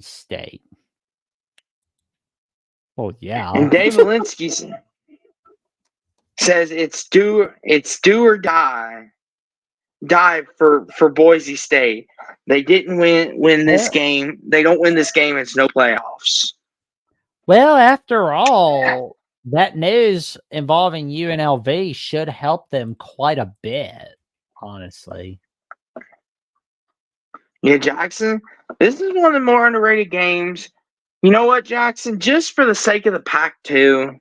State. Well, yeah. And Dave Malinsky says it's do or die for Boise State. They didn't win this game. They don't win this game. It's no playoffs. Well, after all, that news involving UNLV should help them quite a bit, honestly. Yeah, Jackson, this is one of the more underrated games. You know what, Jackson? Just for the sake of the Pac-2,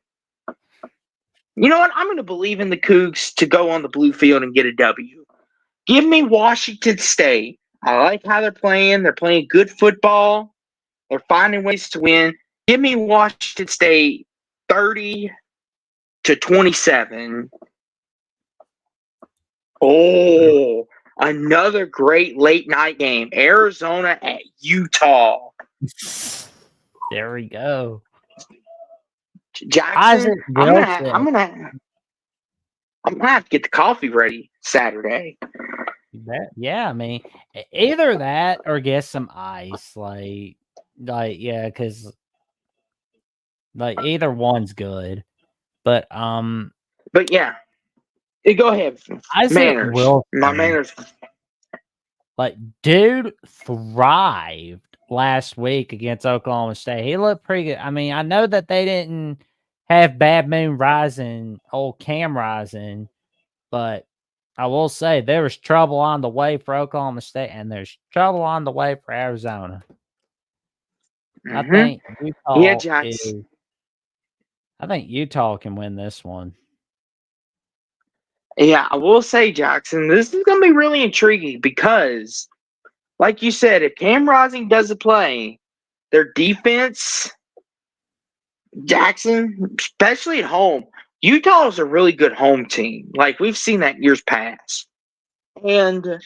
you know what? I'm going to believe in the Cougs to go on the blue field and get a W. Give me Washington State. I like how they're playing. They're playing good football. They're finding ways to win. Give me Washington State 30-27. Oh, another great late night game. Arizona at Utah. There we go. Jackson, I'm gonna have to get the coffee ready Saturday. Yeah, I mean, either that or get some ice, yeah, because either one's good. But yeah, go ahead. Isaac Wilson, my manners. Dude thrived last week against Oklahoma State. He looked pretty good. I mean, I know that they didn't have Bad Moon Rising, old Cam Rising, but I will say there was trouble on the way for Oklahoma State, and there's trouble on the way for Arizona. Mm-hmm. I think Utah I think Utah can win this one. Yeah, I will say, Jackson, this is going to be really intriguing because, like you said, if Cam Rising doesn't play, their defense, Jackson, especially at home, Utah is a really good home team. Like we've seen that years past. And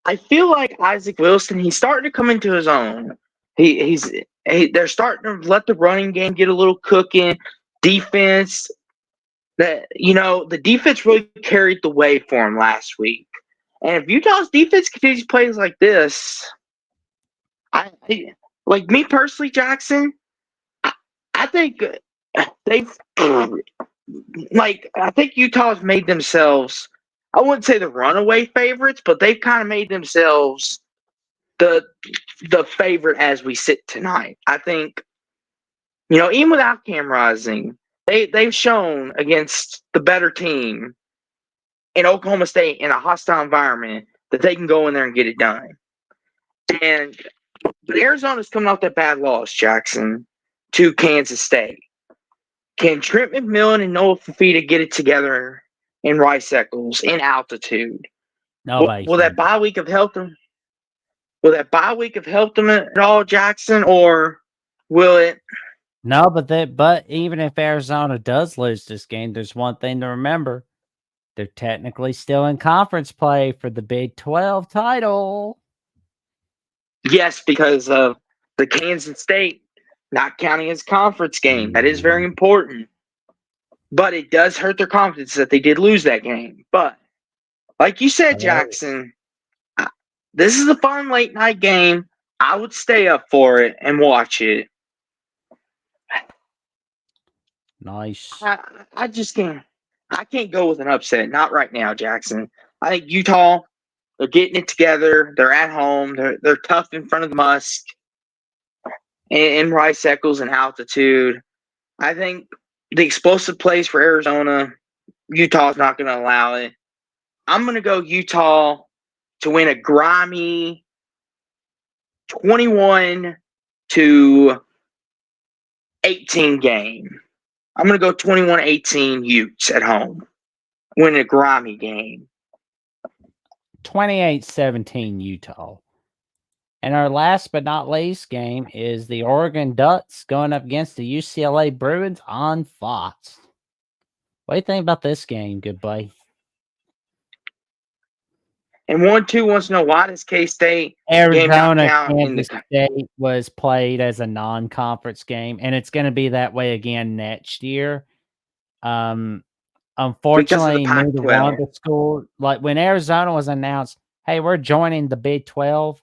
I feel like Isaac Wilson, he's starting to come into his own. They're starting to let the running game get a little cooking. Defense, the defense really carried the way for him last week. And if Utah's defense continues plays like this, like me personally, Jackson, I think they've I think Utah's made themselves, I wouldn't say the runaway favorites, but they've kind of made themselves the favorite as we sit tonight. I think, even without Cam Rising, they've shown against the better team in Oklahoma State in a hostile environment that they can go in there and get it done. But Arizona's coming off that bad loss, Jackson, to Kansas State. Can Trent McMillan and Noah Fafita get it together in Rice Eccles in altitude? Will that bye week have helped them? Will that bye week have helped them at all, Jackson, or will it? No, but even if Arizona does lose this game, there's one thing to remember. They're technically still in conference play for the Big 12 title. Yes, because of the Kansas State not counting as conference game. That is very important. But it does hurt their confidence that they did lose that game. But like you said, Jackson, this is a fun late night game. I would stay up for it and watch it. Nice. I just can't. I can't go with an upset. Not right now, Jackson. I think Utah, they're getting it together. They're at home. They're tough in front of the Musk and Rice Eccles and altitude. I think the explosive plays for Arizona, Utah's not going to allow it. I'm going to go Utah to win a grimy 21-18 game. I'm going to go 21-18 Utes at home. Win a grimy game. 28-17 Utah. And our last but not least game is the Oregon Ducks going up against the UCLA Bruins on Fox. What do you think about this game, good buddy? And 1-2 wants to know why does K-State Arizona Kansas State was played as a non-conference game, and it's going to be that way again next year. Unfortunately, neither one of the schools, like when Arizona was announced, hey, we're joining the Big 12,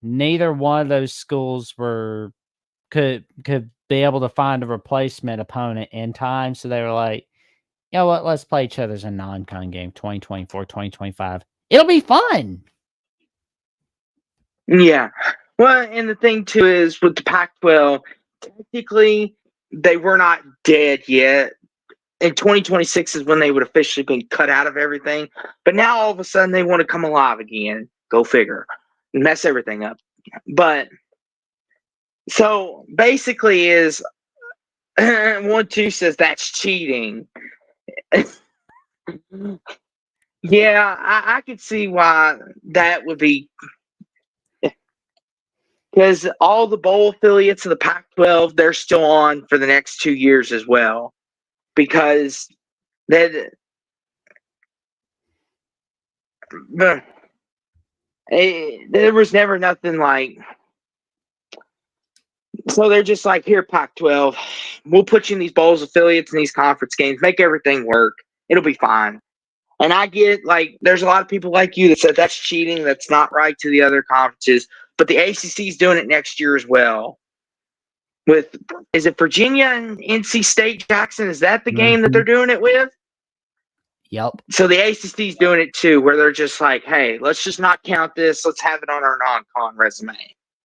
neither one of those schools could be able to find a replacement opponent in time. So they were like, you know what, let's play each other as a non-con game 2024, 2025. It'll be fun. Yeah. Well, and the thing too is with the Pac-12, technically they were not dead yet. In 2026 is when they would officially be cut out of everything. But now all of a sudden they want to come alive again. Go figure. Mess everything up. But so basically is 1-2 says that's cheating. Yeah, I could see why that would be, because all the bowl affiliates of the Pac-12, they're still on for the next 2 years as well, because that there was never nothing like. So they're just like, here, Pac-12, we'll put you in these bowls affiliates and these conference games, make everything work. It'll be fine. And I get, like, there's a lot of people like you that said that's cheating, that's not right to the other conferences. But the ACC is doing it next year as well. Is it Virginia and NC State, Jackson? Is that the game that they're doing it with? Yep. So the ACC is doing it too, where they're just like, hey, let's just not count this. Let's have it on our non-con resume.